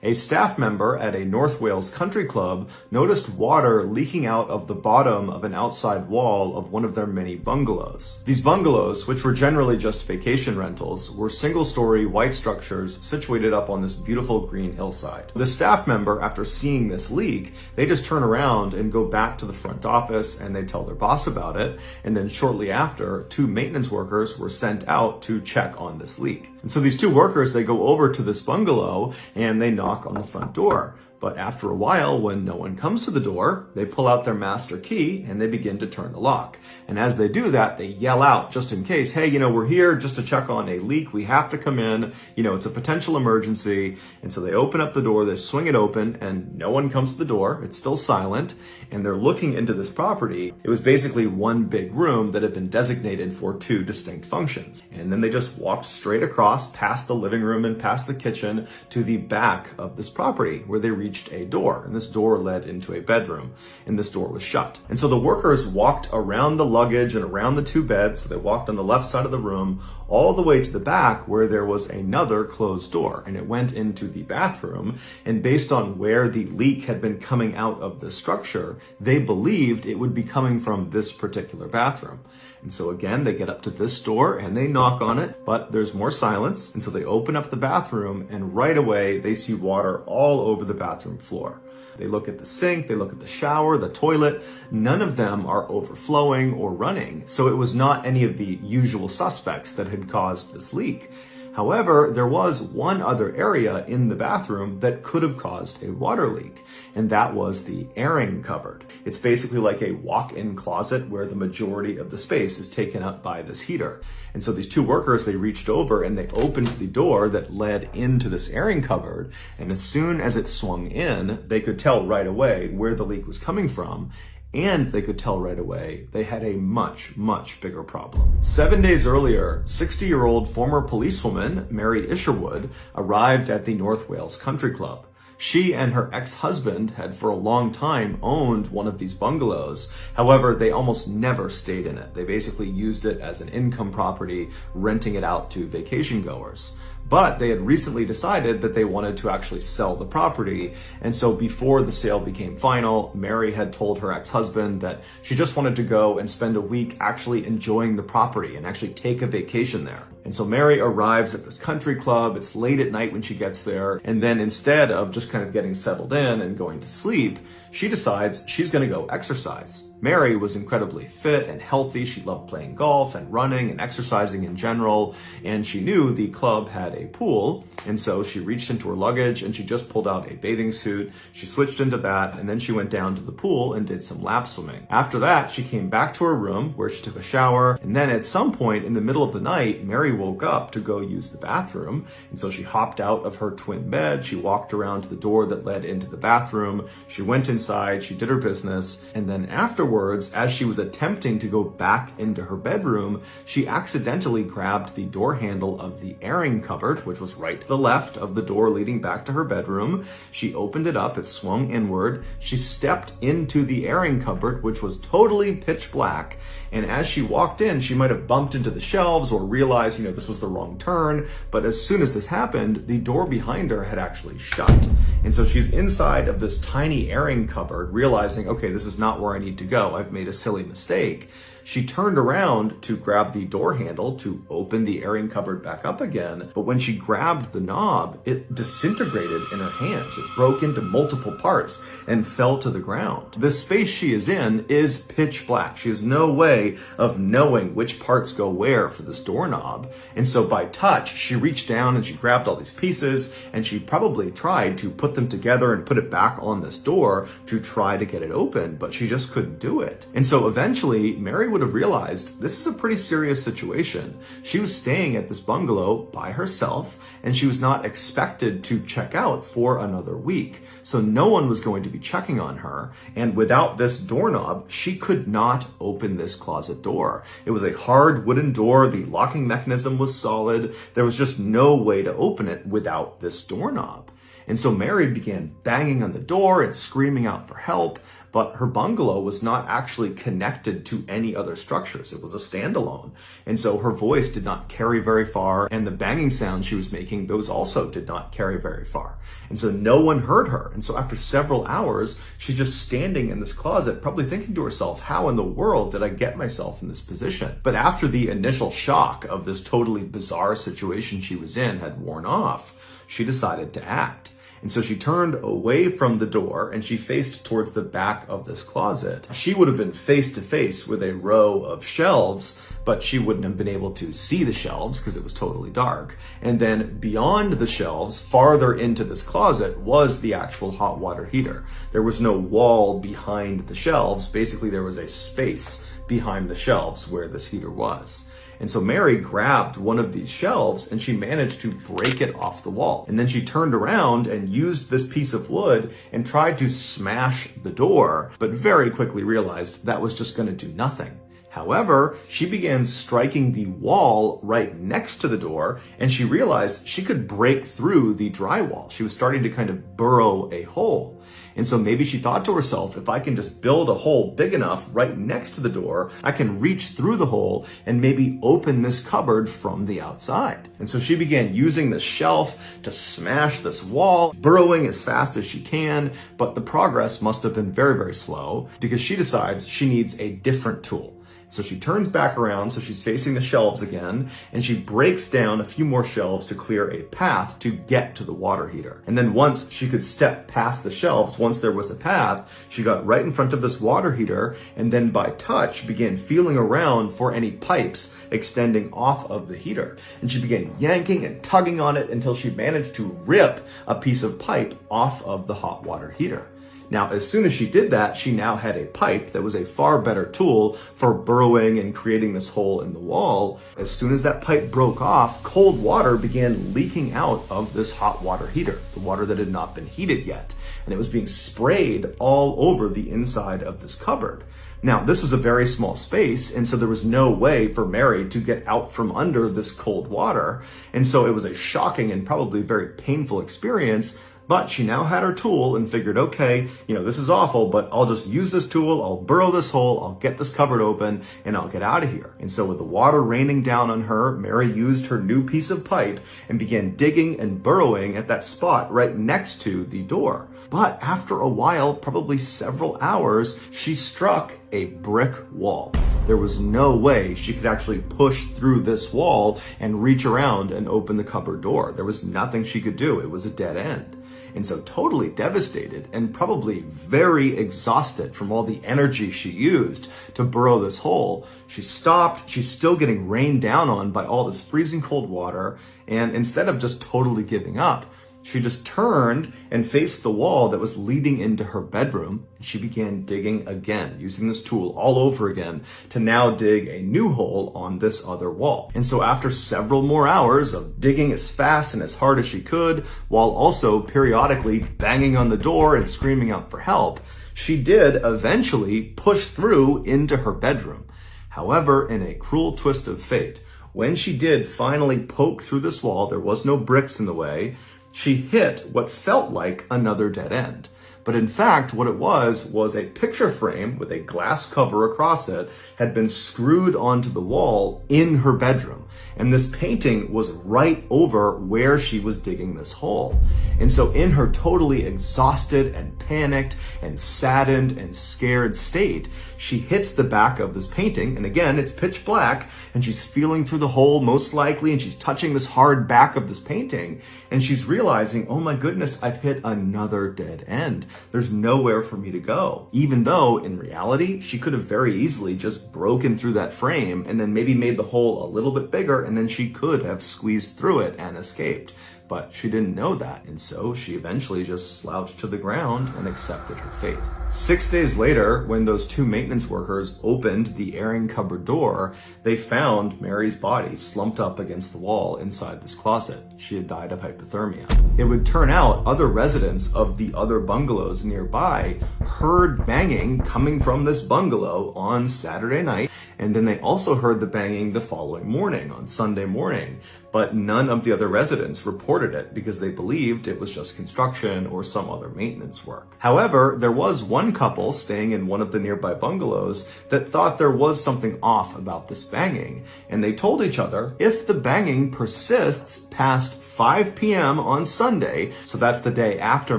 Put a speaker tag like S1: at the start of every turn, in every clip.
S1: A staff member at a North Wales country club noticed water leaking out of the bottom of an outside wall of one of their many bungalows. These bungalows, which were generally just vacation rentals, were single-story white structures situated up on this beautiful green hillside. The staff member, after seeing this leak, they just turn around and go back to the front office and they tell their boss about it. And then shortly after, 2 maintenance workers were sent out to check on this leak. And so these 2 workers, they go over to this bungalow and they knock on the front door. But after a while, when no one comes to the door, they pull out their master key and they begin to turn the lock. And as they do that, they yell out just in case, hey, we're here just to check on a leak. We have to come in. It's a potential emergency. And so they open up the door, they swing it open, and no one comes to the door. It's still silent. And they're looking into this property. It was basically one big room that had been designated for 2 distinct functions. And then they just walked straight across past the living room and past the kitchen to the back of this property where they reached a door, and this door led into a bedroom, and this door was shut. And so the workers walked around the luggage and around the 2 beds. So they walked on the left side of the room all the way to the back where there was another closed door, and it went into the bathroom. And based on where the leak had been coming out of the structure, they believed it would be coming from this particular bathroom. And so again, they get up to this door and they knock on it, but there's more silence. And so they open up the bathroom and right away they see water all over the bathroom floor. They look at the sink, they look at the shower, the toilet. None of them are overflowing or running. So it was not any of the usual suspects that had caused this leak. However, there was one other area in the bathroom that could have caused a water leak, and that was the airing cupboard. It's basically like a walk-in closet where the majority of the space is taken up by this heater. And so these 2 workers, they reached over and they opened the door that led into this airing cupboard, and as soon as it swung in, they could tell right away where the leak was coming from. And they could tell right away they had a much, much bigger problem. 7 days earlier, 60-year-old former policewoman Mary Isherwood arrived at the North Wales Country Club. She and her ex-husband had for a long time owned one of these bungalows. However, they almost never stayed in it. They basically used it as an income property, renting it out to vacation goers. But they had recently decided that they wanted to actually sell the property. And so before the sale became final, Mary had told her ex-husband that she just wanted to go and spend a week actually enjoying the property and actually take a vacation there. And so Mary arrives at this country club. It's late at night when she gets there. And then instead of just kind of getting settled in and going to sleep, she decides she's going to go exercise. Mary was incredibly fit and healthy. She loved playing golf and running and exercising in general. And she knew the club had a pool. And so she reached into her luggage and she just pulled out a bathing suit. She switched into that and then she went down to the pool and did some lap swimming. After that, she came back to her room where she took a shower. And then at some point in the middle of the night, Mary woke up to go use the bathroom. And so she hopped out of her twin bed. She walked around to the door that led into the bathroom. She went inside, she did her business. And then afterwards, as she was attempting to go back into her bedroom, she accidentally grabbed the door handle of the airing cupboard, which was right to the left of the door leading back to her bedroom. She opened it up, it swung inward. She stepped into the airing cupboard, which was totally pitch black. And as she walked in, she might have bumped into the shelves or realized, this was the wrong turn. But as soon as this happened, the door behind her had actually shut. And so she's inside of this tiny airing cupboard, realizing, okay, this is not where I need to go. I've made a silly mistake. She turned around to grab the door handle to open the airing cupboard back up again, but when she grabbed the knob, it disintegrated in her hands. It broke into multiple parts and fell to the ground. The space she is in is pitch black. She has no way of knowing which parts go where for this doorknob. And so by touch, she reached down and she grabbed all these pieces and she probably tried to put them together and put it back on this door to try to get it open, but she just couldn't do it. And so eventually, Mary would have realized this is a pretty serious situation. She was staying at this bungalow by herself and she was not expected to check out for another week. So no one was going to be checking on her. And without this doorknob, she could not open this closet door. It was a hard wooden door. The locking mechanism was solid. There was just no way to open it without this doorknob. And so Mary began banging on the door and screaming out for help, but her bungalow was not actually connected to any other structures. It was a standalone. And so her voice did not carry very far, and the banging sounds she was making, those also did not carry very far. And so no one heard her. And so after several hours, she's just standing in this closet, probably thinking to herself, how in the world did I get myself in this position? But after the initial shock of this totally bizarre situation she was in had worn off, she decided to act. And so she turned away from the door and she faced towards the back of this closet. She would have been face to face with a row of shelves, but she wouldn't have been able to see the shelves because it was totally dark. And then beyond the shelves, farther into this closet, was the actual hot water heater. There was no wall behind the shelves. Basically, there was a space behind the shelves where this heater was. And so Mary grabbed one of these shelves and she managed to break it off the wall. And then she turned around and used this piece of wood and tried to smash the door, but very quickly realized that was just going to do nothing. However, she began striking the wall right next to the door, and she realized she could break through the drywall. She was starting to kind of burrow a hole. And so maybe she thought to herself, if I can just build a hole big enough right next to the door, I can reach through the hole and maybe open this cupboard from the outside. And so she began using the shelf to smash this wall, burrowing as fast as she can, but the progress must have been very, very slow because she decides she needs a different tool. So she turns back around, so she's facing the shelves again, and she breaks down a few more shelves to clear a path to get to the water heater. And then once she could step past the shelves, once there was a path, she got right in front of this water heater, and then by touch began feeling around for any pipes extending off of the heater. And she began yanking and tugging on it until she managed to rip a piece of pipe off of the hot water heater. Now, as soon as she did that, she now had a pipe that was a far better tool for burrowing and creating this hole in the wall. As soon as that pipe broke off, cold water began leaking out of this hot water heater, the water that had not been heated yet. And it was being sprayed all over the inside of this cupboard. Now, this was a very small space, and so there was no way for Mary to get out from under this cold water. And so it was a shocking and probably very painful experience. But she now had her tool and figured, okay, this is awful, but I'll just use this tool, I'll burrow this hole, I'll get this cupboard open, and I'll get out of here. And so with the water raining down on her, Mary used her new piece of pipe and began digging and burrowing at that spot right next to the door. But after a while, probably several hours, she struck a brick wall. There was no way she could actually push through this wall and reach around and open the cupboard door. There was nothing she could do. It was a dead end. And so totally devastated and probably very exhausted from all the energy she used to burrow this hole, she stopped. She's still getting rained down on by all this freezing cold water. And instead of just totally giving up, she just turned and faced the wall that was leading into her bedroom. She began digging again, using this tool all over again to now dig a new hole on this other wall. And so after several more hours of digging as fast and as hard as she could, while also periodically banging on the door and screaming out for help, she did eventually push through into her bedroom. However, in a cruel twist of fate, when she did finally poke through this wall, there was no bricks in the way, she hit what felt like another dead end. But in fact, what it was a picture frame with a glass cover across it had been screwed onto the wall in her bedroom. And this painting was right over where she was digging this hole. And so in her totally exhausted and panicked and saddened and scared state, she hits the back of this painting. And again, it's pitch black and she's feeling through the hole most likely. And she's touching this hard back of this painting. And she's realizing, oh my goodness, I've hit another dead end. There's nowhere for me to go. Even though in reality, she could have very easily just broken through that frame and then maybe made the hole a little bit bigger, and then she could have squeezed through it and escaped. But she didn't know that, and so she eventually just slouched to the ground and accepted her fate. 6 days later, when those two maintenance workers opened the airing cupboard door, they found Mary's body slumped up against the wall inside this closet. She had died of hypothermia. It would turn out other residents of the other bungalows nearby heard banging coming from this bungalow on Saturday night, and then they also heard the banging the following morning, on Sunday morning. but none of the other residents reported it because they believed it was just construction or some other maintenance work. However, there was one couple staying in one of the nearby bungalows that thought there was something off about this banging, and they told each other, if the banging persists past 5 p.m. on Sunday, so that's the day after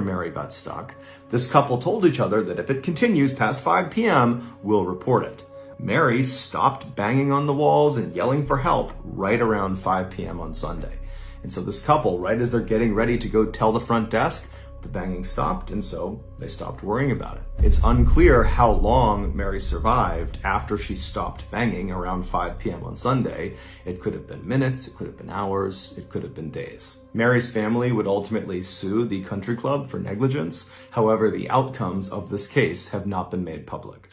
S1: Mary got stuck, this couple told each other that if it continues past 5 p.m., we'll report it. Mary stopped banging on the walls and yelling for help right around 5 p.m. on Sunday. And so this couple, right as they're getting ready to go tell the front desk, the banging stopped, and so they stopped worrying about it. It's unclear how long Mary survived after she stopped banging around 5 p.m. on Sunday. It could have been minutes, it could have been hours, it could have been days. Mary's family would ultimately sue the country club for negligence. However, the outcomes of this case have not been made public.